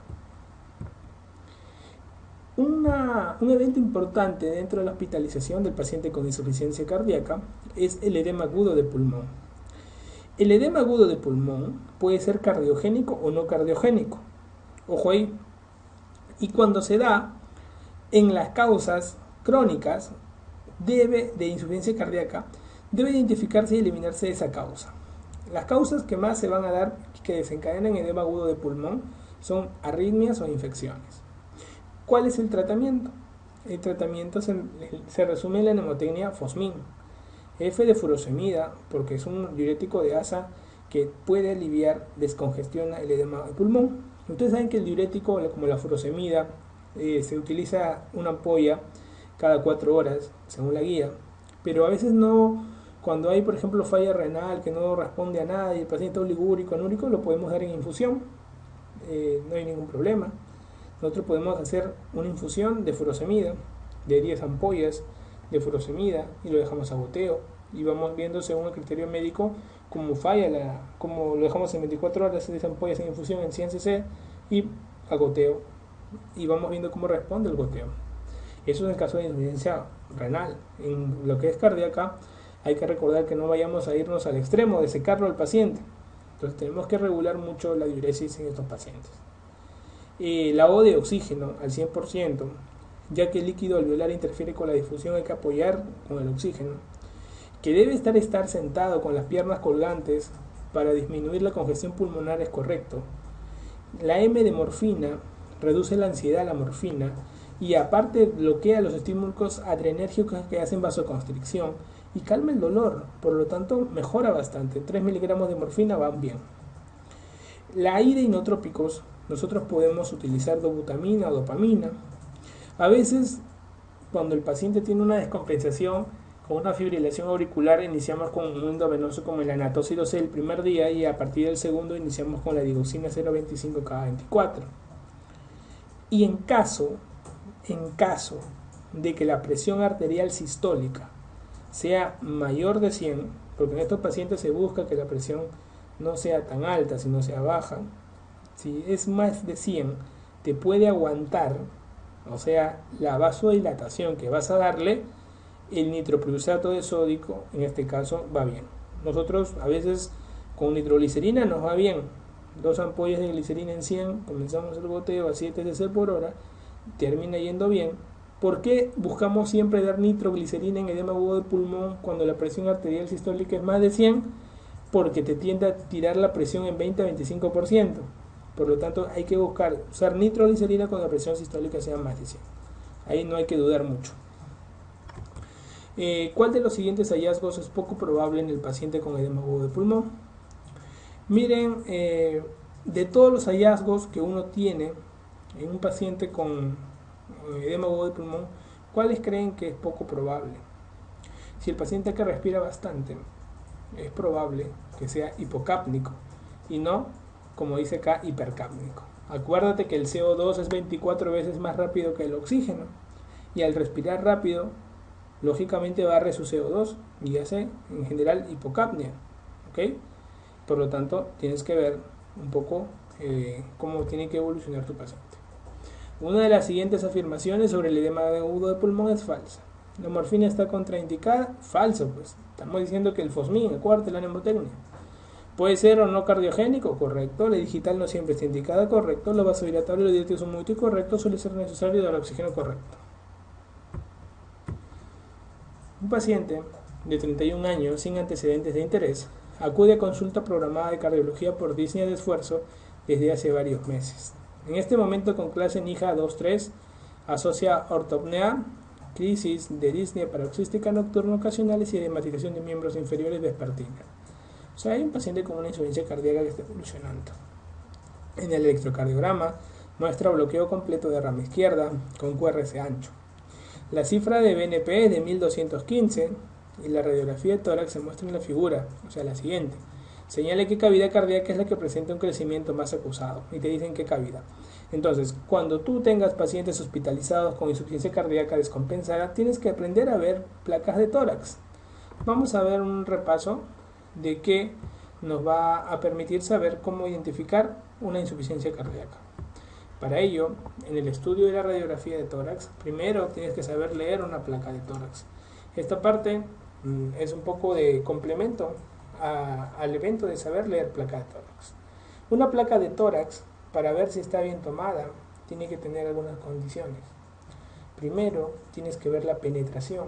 S1: Un evento importante dentro de la hospitalización del paciente con insuficiencia cardíaca es el edema agudo de pulmón. El edema agudo de pulmón puede ser cardiogénico o no cardiogénico. Ojo ahí. Y cuando se da en las causas crónicas de insuficiencia cardíaca, debe identificarse y eliminarse esa causa. Las causas que más se van a dar que desencadenan edema agudo de pulmón son arritmias o infecciones. ¿Cuál es el tratamiento? El tratamiento se resume en la mnemotecnia Fosmin. F, de furosemida, porque es un diurético de asa que puede aliviar, descongestiona el edema de pulmón. Ustedes saben que el diurético, como la furosemida, se utiliza una ampolla cada 4 horas, según la guía, pero a veces no, cuando hay por ejemplo falla renal que no responde a nada y el paciente es oligúrico, anúrico, lo podemos dar en infusión, no hay ningún problema. Nosotros podemos hacer una infusión de furosemida, de 10 ampollas de furosemida y lo dejamos a goteo y vamos viendo según el criterio médico cómo falla, como lo dejamos en 24 horas, 10 ampollas en infusión en 100 cc y a goteo y vamos viendo cómo responde el goteo. Eso es el caso de insuficiencia renal. En lo que es cardíaca hay que recordar que no vayamos a irnos al extremo de secarlo al paciente, entonces tenemos que regular mucho la diuresis en estos pacientes. La O de oxígeno al 100%, ya que el líquido alveolar interfiere con la difusión, hay que apoyar con el oxígeno, que debe estar sentado con las piernas colgantes para disminuir la congestión pulmonar, es correcto. La M de morfina reduce la ansiedad, la morfina, y aparte bloquea los estímulos adrenérgicos que hacen vasoconstricción y calma el dolor, por lo tanto mejora bastante. 3 miligramos de morfina van bien. La I de inotrópicos nosotros podemos utilizar dobutamina o dopamina. A veces, cuando el paciente tiene una descompensación con una fibrilación auricular, iniciamos con un endovenoso como el anatocidose el primer día y a partir del segundo iniciamos con la digoxina 0,25 cada 24. Y en caso de que la presión arterial sistólica sea mayor de 100, porque en estos pacientes se busca que la presión no sea tan alta, sino sea baja, si es más de 100, te puede aguantar, o sea, la vasodilatación que vas a darle, el nitroprusato de sódico, en este caso, va bien. Nosotros a veces con nitroglicerina nos va bien, 2 ampollas de glicerina en 100, comenzamos el goteo a 7 cc por hora, termina yendo bien. ¿Por qué buscamos siempre dar nitroglicerina en edema agudo de pulmón cuando la presión arterial sistólica es más de 100? Porque te tiende a tirar la presión en 20-25%. Por lo tanto, hay que buscar usar nitroglicerina cuando la presión sistólica sea más de 100. Ahí no hay que dudar mucho. ¿Cuál de los siguientes hallazgos es poco probable en el paciente con edema agudo de pulmón? Miren, de todos los hallazgos que uno tiene en un paciente con edema agudo de pulmón, ¿cuáles creen que es poco probable? Si el paciente que respira bastante, es probable que sea hipocápnico y no, como dice acá, hipercápnico. Acuérdate que el CO2 es 24 veces más rápido que el oxígeno y al respirar rápido, lógicamente barre su CO2 y hace en general hipocapnia, ¿ok? Por lo tanto, tienes que ver un poco cómo tiene que evolucionar tu paciente. Una de las siguientes afirmaciones sobre el edema agudo de pulmón es falsa. ¿La morfina está contraindicada? Falso, pues. Estamos diciendo que el fosmin, acuérdate la mnemotecnia. ¿Puede ser o no cardiogénico? Correcto. La digital no siempre está indicada, correcto. Los vasodilatadores y los diuréticos son muy correctos. Suele ser necesario dar oxígeno, correcto. Un paciente de 31 años sin antecedentes de interés acude a consulta programada de cardiología por disnea de esfuerzo desde hace varios meses. En este momento, con clase NIHA 2-3, asocia ortopnea, crisis de disnea paroxística nocturna ocasionales y edematización de miembros inferiores vespertina. O sea, hay un paciente con una insuficiencia cardíaca que está evolucionando. En el electrocardiograma muestra bloqueo completo de rama izquierda con QRS ancho. La cifra de BNP es de 1215 y la radiografía de tórax se muestra en la figura, o sea, la siguiente. Señale qué cavidad cardíaca es la que presenta un crecimiento más acusado y te dicen qué cavidad. Entonces, cuando tú tengas pacientes hospitalizados con insuficiencia cardíaca descompensada, tienes que aprender a ver placas de tórax. Vamos a ver un repaso de qué nos va a permitir saber cómo identificar una insuficiencia cardíaca. Para ello, en el estudio de la radiografía de tórax, primero tienes que saber leer una placa de tórax. Esta parte es un poco de complemento al evento de saber leer placa de tórax. Una placa de tórax, para ver si está bien tomada, tiene que tener algunas condiciones. Primero, tienes que ver la penetración.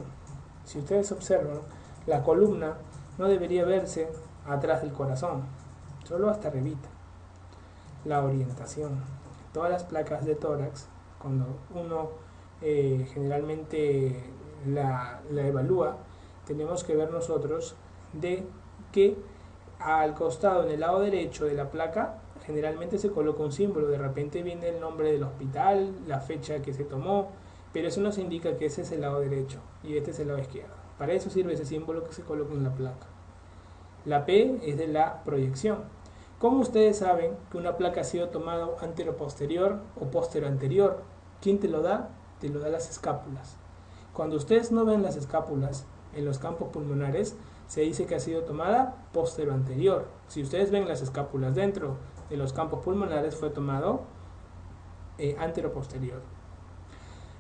S1: Si ustedes observan, la columna no debería verse atrás del corazón, solo hasta arribita. La orientación. Todas las placas de tórax, cuando uno generalmente la evalúa, tenemos que ver nosotros de que al costado, en el lado derecho de la placa, generalmente se coloca un símbolo. De repente viene el nombre del hospital, la fecha que se tomó, pero eso nos indica que ese es el lado derecho y este es el lado izquierdo. Para eso sirve ese símbolo que se coloca en la placa. La P es de la proyección. ¿Cómo ustedes saben que una placa ha sido tomada antero-posterior o postero-anterior? ¿Quién te lo da? Te lo da las escápulas. Cuando ustedes no ven las escápulas en los campos pulmonares, se dice que ha sido tomada postero-anterior. Si ustedes ven las escápulas dentro de los campos pulmonares, fue tomado antero-posterior.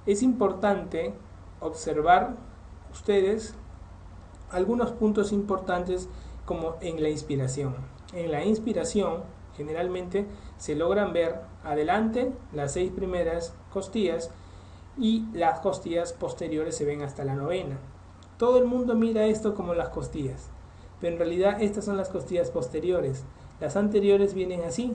S1: Es importante observar ustedes algunos puntos importantes como en la inspiración. En la inspiración generalmente se logran ver adelante las 6 primeras costillas y las costillas posteriores se ven hasta la 9ª. Todo el mundo mira esto como las costillas, pero en realidad estas son las costillas posteriores. Las anteriores vienen así.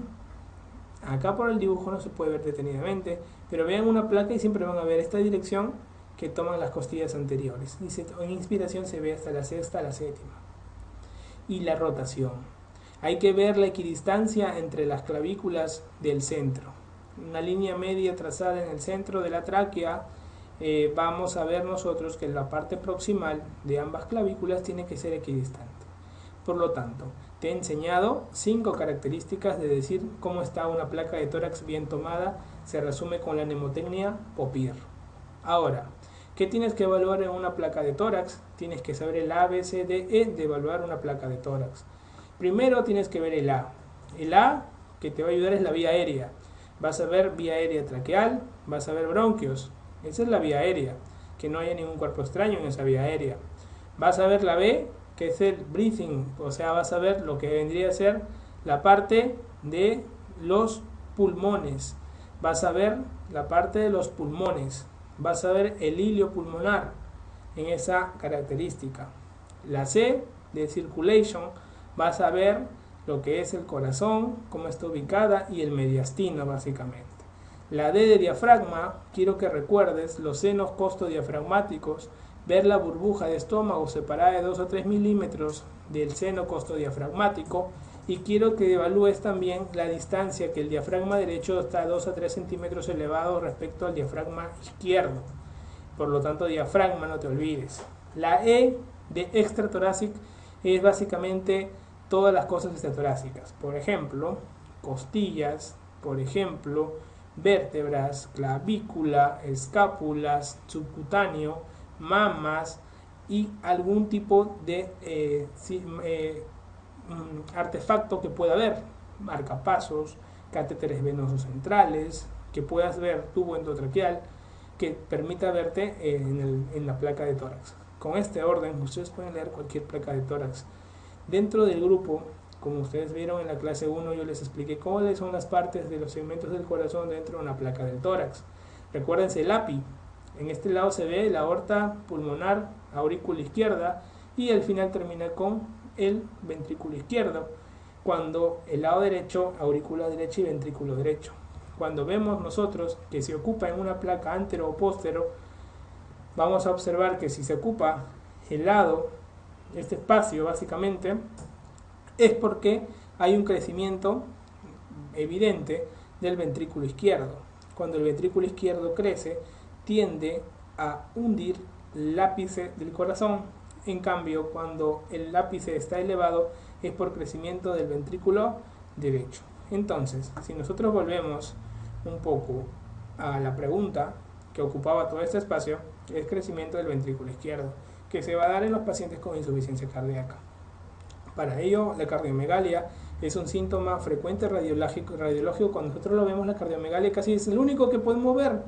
S1: Acá por el dibujo no se puede ver detenidamente, pero vean una placa y siempre van a ver esta dirección que toman las costillas anteriores. Y en inspiración se ve hasta la 6ª a la 7ª. Y la rotación. Hay que ver la equidistancia entre las clavículas del centro. Una línea media trazada en el centro de la tráquea, vamos a ver nosotros que la parte proximal de ambas clavículas tiene que ser equidistante. Por lo tanto, te he enseñado 5 características de decir cómo está una placa de tórax bien tomada. Se resume con la mnemotecnia POPIR. Ahora, ¿qué tienes que evaluar en una placa de tórax? Tienes que saber el A, B, C, D, E de evaluar una placa de tórax. Primero tienes que ver el A. El A que te va a ayudar es la vía aérea. Vas a ver vía aérea traqueal, vas a ver bronquios. Esa es la vía aérea, que no haya ningún cuerpo extraño en esa vía aérea. Vas a ver la B, que es el breathing, o sea, vas a ver lo que vendría a ser la parte de los pulmones. Vas a ver la parte de los pulmones. Vas a ver el hilio pulmonar en esa característica. La C, de circulation, vas a ver lo que es el corazón, cómo está ubicada, y el mediastino básicamente. La D de diafragma, quiero que recuerdes los senos costodiafragmáticos, ver la burbuja de estómago separada de 2 o 3 milímetros del seno costodiafragmático, y quiero que evalúes también la distancia, que el diafragma derecho está a 2 a 3 centímetros elevado respecto al diafragma izquierdo. Por lo tanto, diafragma, no te olvides. La E de extratorácico es básicamente todas las cosas extratorácicas. Por ejemplo, costillas, por ejemplo, vértebras, clavícula, escápulas, subcutáneo, mamas y algún tipo de artefacto que pueda haber, marcapasos, catéteres venosos centrales, que puedas ver tubo endotraqueal, que permita verte en la placa de tórax. Con este orden ustedes pueden leer cualquier placa de tórax. Dentro del grupo, como ustedes vieron en la clase 1, yo les expliqué cuáles son las partes de los segmentos del corazón dentro de una placa del tórax. Recuérdense el API. En este lado se ve la aorta pulmonar, aurícula izquierda, y al final termina con el ventrículo izquierdo. Cuando el lado derecho, aurícula derecha y ventrículo derecho. Cuando vemos nosotros que se ocupa en una placa antero o póstero, vamos a observar que si se ocupa el lado, este espacio básicamente, es porque hay un crecimiento evidente del ventrículo izquierdo. Cuando el ventrículo izquierdo crece, tiende a hundir el ápice del corazón. En cambio, cuando el ápice está elevado, es por crecimiento del ventrículo derecho. Entonces, si nosotros volvemos un poco a la pregunta que ocupaba todo este espacio, es crecimiento del ventrículo izquierdo, que se va a dar en los pacientes con insuficiencia cardíaca. Para ello, la cardiomegalia es un síntoma frecuente radiológico. Cuando nosotros lo vemos, la cardiomegalia casi es el único que podemos ver,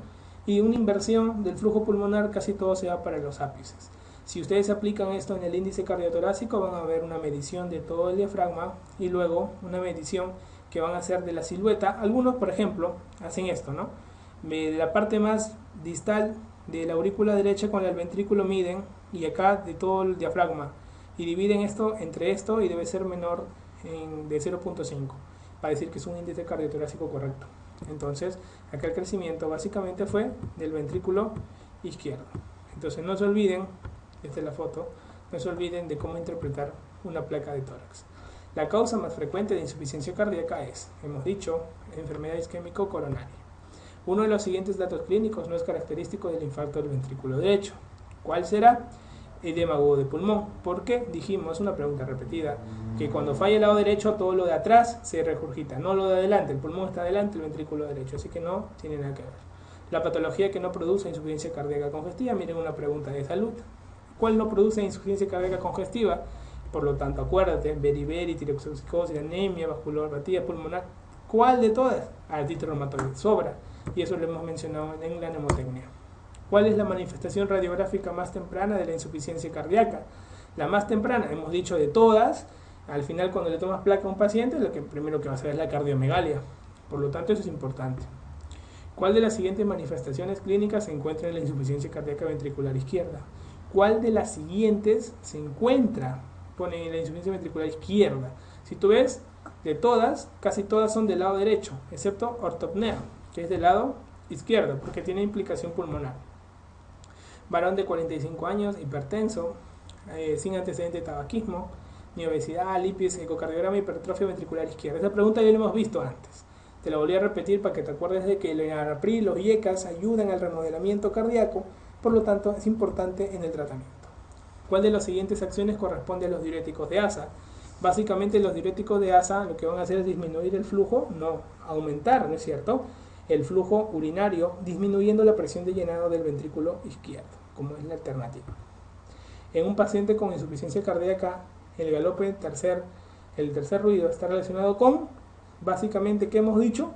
S1: y una inversión del flujo pulmonar casi todo se va para los ápices. Si ustedes aplican esto en el índice cardiotorácico, van a ver una medición de todo el diafragma y luego una medición que van a hacer de la silueta. Algunos, por ejemplo, hacen esto, ¿no? La parte más distal de la aurícula derecha con el ventrículo miden, y acá de todo el diafragma, y dividen esto entre esto, y debe ser menor de 0.5 para decir que es un índice cardiotorácico correcto. Entonces, acá el crecimiento básicamente fue del ventrículo izquierdo. Entonces, no se olviden, esta es la foto, no se olviden de cómo interpretar una placa de tórax. La causa más frecuente de insuficiencia cardíaca es, hemos dicho, enfermedad isquémico coronaria. Uno de los siguientes datos clínicos no es característico del infarto del ventrículo derecho. ¿Cuál será? Edema agudo de pulmón. ¿Por qué? Dijimos, una pregunta repetida, que cuando falla el lado derecho, todo lo de atrás se regurgita, no lo de adelante. El pulmón está adelante, el ventrículo derecho, así que no tiene nada que ver. La patología que no produce insuficiencia cardíaca congestiva, miren una pregunta de salud. ¿Cuál no produce insuficiencia cardíaca congestiva? Por lo tanto, acuérdate, beriberi, tiroxicosis, anemia, vasculopatía pulmonar. ¿Cuál de todas? Artritis reumatoide, sobra. Y eso lo hemos mencionado en la mnemotecnia. ¿Cuál es la manifestación radiográfica más temprana de la insuficiencia cardíaca? La más temprana, hemos dicho de todas, al final cuando le tomas placa a un paciente, lo que primero que vas a ver es la cardiomegalia. Por lo tanto, eso es importante. ¿Cuál de las siguientes manifestaciones clínicas se encuentra en la insuficiencia cardíaca ventricular izquierda? ¿Cuál de las siguientes se encuentra, pone en la insuficiencia ventricular izquierda? Si tú ves, de todas, casi todas son del lado derecho, excepto ortopnea, que es del lado izquierdo, porque tiene implicación pulmonar. Varón de 45 años, hipertenso, sin antecedente de tabaquismo, ni obesidad, lípidos, ecocardiograma, hipertrofia ventricular izquierda. Esa pregunta ya la hemos visto antes. Te la volví a repetir para que te acuerdes de que el enalapril, los IECAS ayudan al remodelamiento cardíaco, por lo tanto es importante en el tratamiento. ¿Cuál de las siguientes acciones corresponde a los diuréticos de ASA? Básicamente los diuréticos de ASA lo que van a hacer es disminuir el flujo, no aumentar, ¿no es cierto?, el flujo urinario, disminuyendo la presión de llenado del ventrículo izquierdo, como es la alternativa. En un paciente con insuficiencia cardíaca, el galope el tercer ruido está relacionado con, básicamente, ¿qué hemos dicho?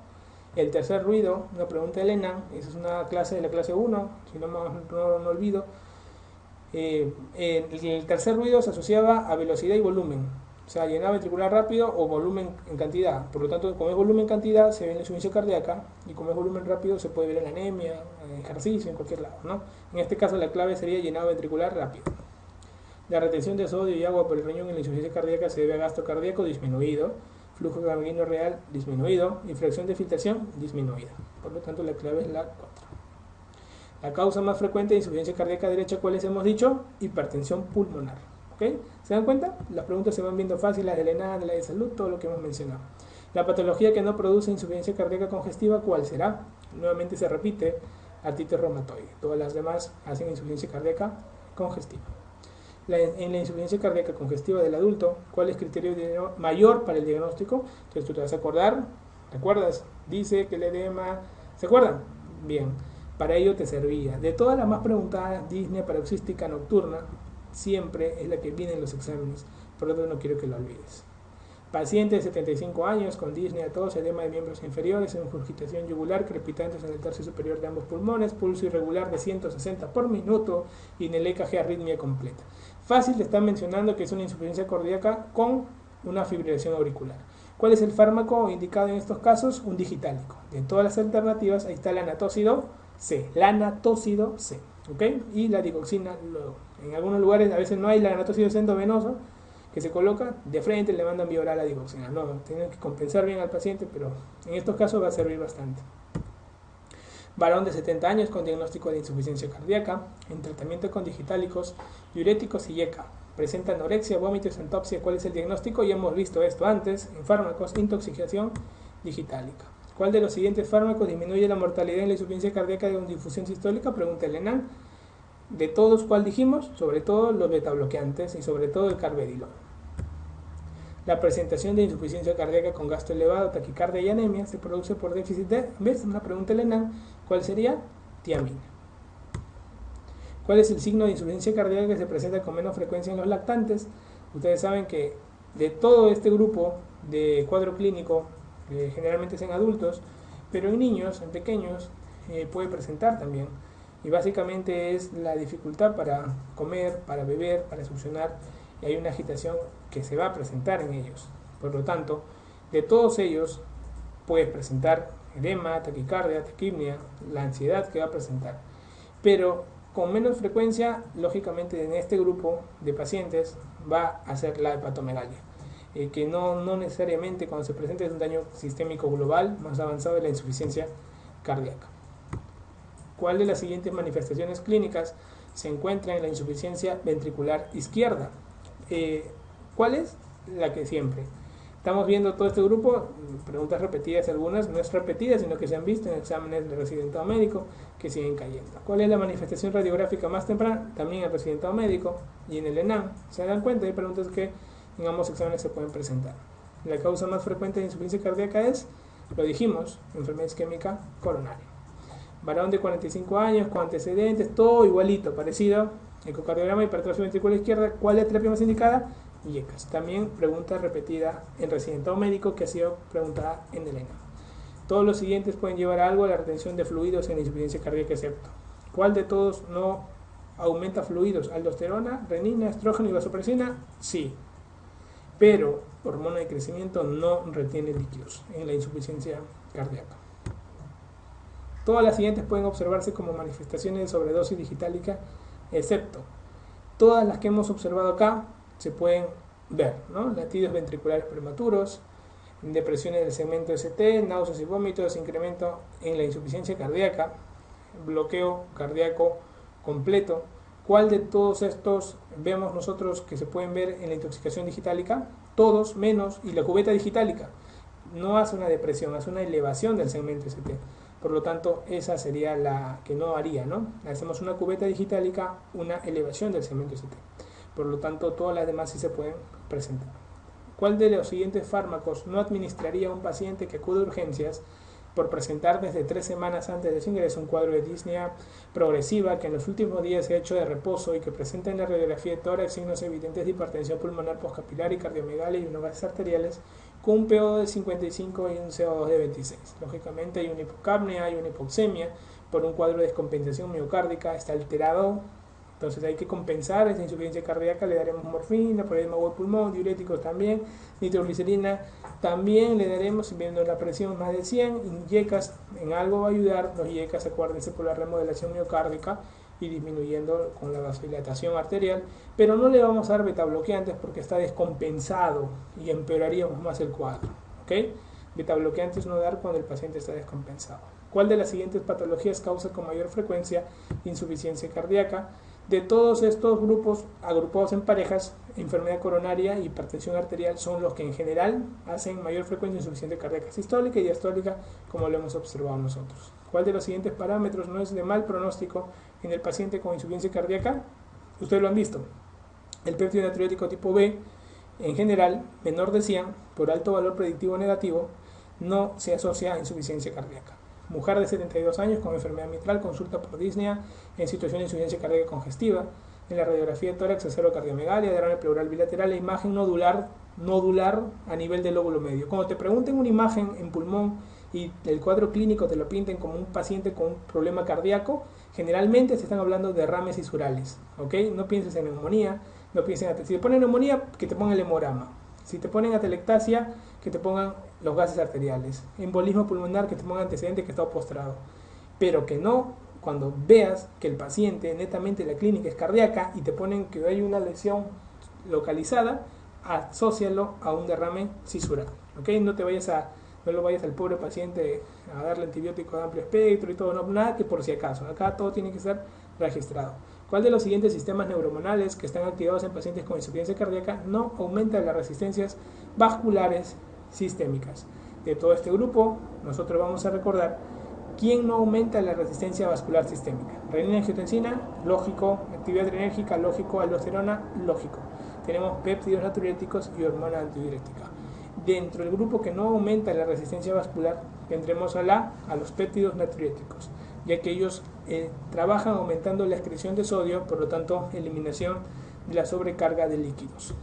S1: El tercer ruido, una pregunta de Elena, esa es una clase de la clase 1, si no olvido. El tercer ruido se asociaba a velocidad y volumen, o sea, llenado ventricular rápido o volumen en cantidad. Por lo tanto, como es volumen en cantidad, se ve en la insuficiencia cardíaca, y como es volumen rápido, se puede ver en anemia, en ejercicio, en cualquier lado, ¿no? En este caso, la clave sería llenado ventricular rápido. La retención de sodio y agua por el riñón en la insuficiencia cardíaca se debe a gasto cardíaco disminuido, flujo sanguíneo real disminuido y fracción de filtración disminuida. Por lo tanto, la clave es la 4. La causa más frecuente de insuficiencia cardíaca derecha, ¿cuáles hemos dicho? Hipertensión pulmonar. ¿Okay? ¿Se dan cuenta? Las preguntas se van viendo fáciles, las de Elena, de la de salud, todo lo que hemos mencionado. La patología que no produce insuficiencia cardíaca congestiva, ¿cuál será? Nuevamente se repite, artritis reumatoide. Todas las demás hacen insuficiencia cardíaca congestiva. En la insuficiencia cardíaca congestiva del adulto, ¿cuál es el criterio mayor para el diagnóstico? Entonces tú te vas a acordar, ¿te acuerdas? Dice que el edema, ¿se acuerdan? Bien, para ello te servía. De todas las más preguntadas, disnea paroxística nocturna siempre es la que viene en los exámenes, por lo tanto no quiero que lo olvides. Paciente de 75 años con disnea, tos, edema de miembros inferiores, ingurgitación yugular, crepitantes en el tercio superior de ambos pulmones, pulso irregular de 160 por minuto y en el EKG arritmia completa. Fácil te están mencionando que es una insuficiencia cardíaca con una fibrilación auricular. ¿Cuál es el fármaco indicado en estos casos? Un digitálico. De todas las alternativas, ahí está el anatócido C. ¿Ok? Y la digoxina luego. En algunos lugares a veces no hay el anatócido C endovenoso que se coloca, de frente le mandan vía oral la digoxina. No, tienen que compensar bien al paciente, pero en estos casos va a servir bastante. Varón de 70 años con diagnóstico de insuficiencia cardíaca, en tratamiento con digitálicos, diuréticos y IECA. Presenta anorexia, vómitos, autopsia. ¿Cuál es el diagnóstico? Ya hemos visto esto antes. En fármacos, intoxicación digitálica. ¿Cuál de los siguientes fármacos disminuye la mortalidad en la insuficiencia cardíaca de difusión sistólica? Pregunta Elena. De todos, ¿cuál dijimos? Sobre todo los betabloqueantes y sobre todo el carvedilol. La presentación de insuficiencia cardíaca con gasto elevado, taquicardia y anemia se produce por déficit de, ¿ves? Una pregunta Elena, ¿cuál sería? Tiamina. ¿Cuál es el signo de insuficiencia cardíaca que se presenta con menos frecuencia en los lactantes? Ustedes saben que de todo este grupo de cuadro clínico, generalmente es en adultos, pero en niños, en pequeños, puede presentar también. Y básicamente es la dificultad para comer, para beber, para succionar, y hay una agitación que se va a presentar en ellos. Por lo tanto, de todos ellos puedes presentar edema, taquicardia, taquipnea, la ansiedad que va a presentar. Pero con menos frecuencia, lógicamente en este grupo de pacientes va a ser la hepatomegalia, que no necesariamente cuando se presenta es un daño sistémico global más avanzado de la insuficiencia cardíaca. ¿Cuál de las siguientes manifestaciones clínicas se encuentra en la insuficiencia ventricular izquierda? ¿Cuál es? La que siempre. Estamos viendo todo este grupo, preguntas repetidas algunas, no es repetidas, sino que se han visto en exámenes de residentado médico que siguen cayendo. ¿Cuál es la manifestación radiográfica más temprana? También el residentado médico y en el ENAM. ¿Se dan cuenta? Hay preguntas que en ambos exámenes se pueden presentar. La causa más frecuente de insuficiencia cardíaca es, lo dijimos, enfermedad isquémica coronaria. Varón de 45 años con antecedentes, todo igualito, parecido, ecocardiograma, hipertrofia ventricular izquierda. ¿Cuál es la terapia más indicada? IECAS. También pregunta repetida en residentado médico que ha sido preguntada en Elena. Todos los siguientes pueden llevar a algo a la retención de fluidos en la insuficiencia cardíaca excepto. ¿Cuál de todos no aumenta fluidos? ¿Aldosterona, renina, estrógeno y vasopresina? Sí. Pero hormona de crecimiento no retiene líquidos en la insuficiencia cardíaca. Todas las siguientes pueden observarse como manifestaciones de sobredosis digitálica, excepto todas las que hemos observado acá se pueden ver, ¿no? Latidos ventriculares prematuros, depresiones del segmento ST, náuseas y vómitos, incremento en la insuficiencia cardíaca, bloqueo cardíaco completo, ¿Cuál de todos estos vemos nosotros que se pueden ver en la intoxicación digitálica? Todos menos, y la cubeta digitálica no hace una depresión, hace una elevación del segmento ST. Por lo tanto, esa sería la que no haría, ¿no? Hacemos una cubeta digitálica, una elevación del segmento ST. Por lo tanto, todas las demás sí se pueden presentar. ¿Cuál de los siguientes fármacos no administraría a un paciente que acude a urgencias por presentar desde 3 semanas antes de su ingreso un cuadro de disnea progresiva que en los últimos días se ha hecho de reposo y que presenta en la radiografía de tórax signos evidentes de hipertensión pulmonar postcapilar y cardiomegalia y unos gases arteriales con un PO de 55 y un CO2 de 26? Lógicamente hay una hipocapnia, hay una hipoxemia por un cuadro de descompensación miocárdica, está alterado. Entonces hay que compensar esa insuficiencia cardíaca, le daremos morfina, por el agua de pulmón, diuréticos también, nitroglicerina también le daremos, viendo la presión más de 100, INJECAS en algo va a ayudar, los INJECAS acuérdense por la remodelación miocárdica y disminuyendo con la vasodilatación arterial, pero no le vamos a dar betabloqueantes porque está descompensado y empeoraríamos más el cuadro, ¿ok? Betabloqueantes no dar cuando el paciente está descompensado. ¿Cuál de las siguientes patologías causa con mayor frecuencia insuficiencia cardíaca? De todos estos grupos agrupados en parejas, enfermedad coronaria y hipertensión arterial son los que en general hacen mayor frecuencia insuficiencia cardíaca sistólica y diastólica, como lo hemos observado nosotros. ¿Cuál de los siguientes parámetros no es de mal pronóstico en el paciente con insuficiencia cardíaca? Ustedes lo han visto. El péptido natriurético tipo B, en general, menor de 100, por alto valor predictivo negativo, no se asocia a insuficiencia cardíaca. Mujer de 72 años con enfermedad mitral, consulta por disnea en situación de insuficiencia cardíaca congestiva. En la radiografía de tórax, cero cardiomegalia, derrame pleural bilateral e imagen nodular a nivel del lóbulo medio. Cuando te pregunten una imagen en pulmón y el cuadro clínico te lo pinten como un paciente con un problema cardíaco, generalmente se están hablando de derrames cisurales, ¿ok? No pienses en neumonía, no pienses en... Si te ponen neumonía, que te pongan el hemograma. Si te ponen atelectasia, que te pongan los gases arteriales. Embolismo pulmonar, que te pongan antecedentes que está postrado. Pero que no, cuando veas que el paciente netamente la clínica es cardíaca y te ponen que hay una lesión localizada, asócialo a un derrame cisural. ¿Okay? No lo vayas al pobre paciente a darle antibiótico de amplio espectro y todo, no, nada que por si acaso. Acá todo tiene que ser registrado. ¿Cuál de los siguientes sistemas neurohormonales que están activados en pacientes con insuficiencia cardíaca no aumenta las resistencias vasculares sistémicas? De todo este grupo, nosotros vamos a recordar quién no aumenta la resistencia vascular sistémica. Renina, angiotensina, lógico. Actividad adrenérgica, lógico. Aldosterona, lógico. Tenemos péptidos natriuréticos y hormona antidiurética. Dentro del grupo que no aumenta la resistencia vascular, tendremos a los péptidos natriuréticos, ya que ellos trabajan aumentando la excreción de sodio, por lo tanto, eliminación de la sobrecarga de líquidos.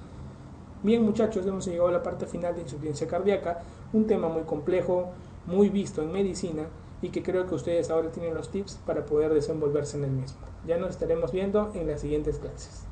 S1: Bien, muchachos, hemos llegado a la parte final de insuficiencia cardíaca, un tema muy complejo, muy visto en medicina y que creo que ustedes ahora tienen los tips para poder desenvolverse en el mismo. Ya nos estaremos viendo en las siguientes clases.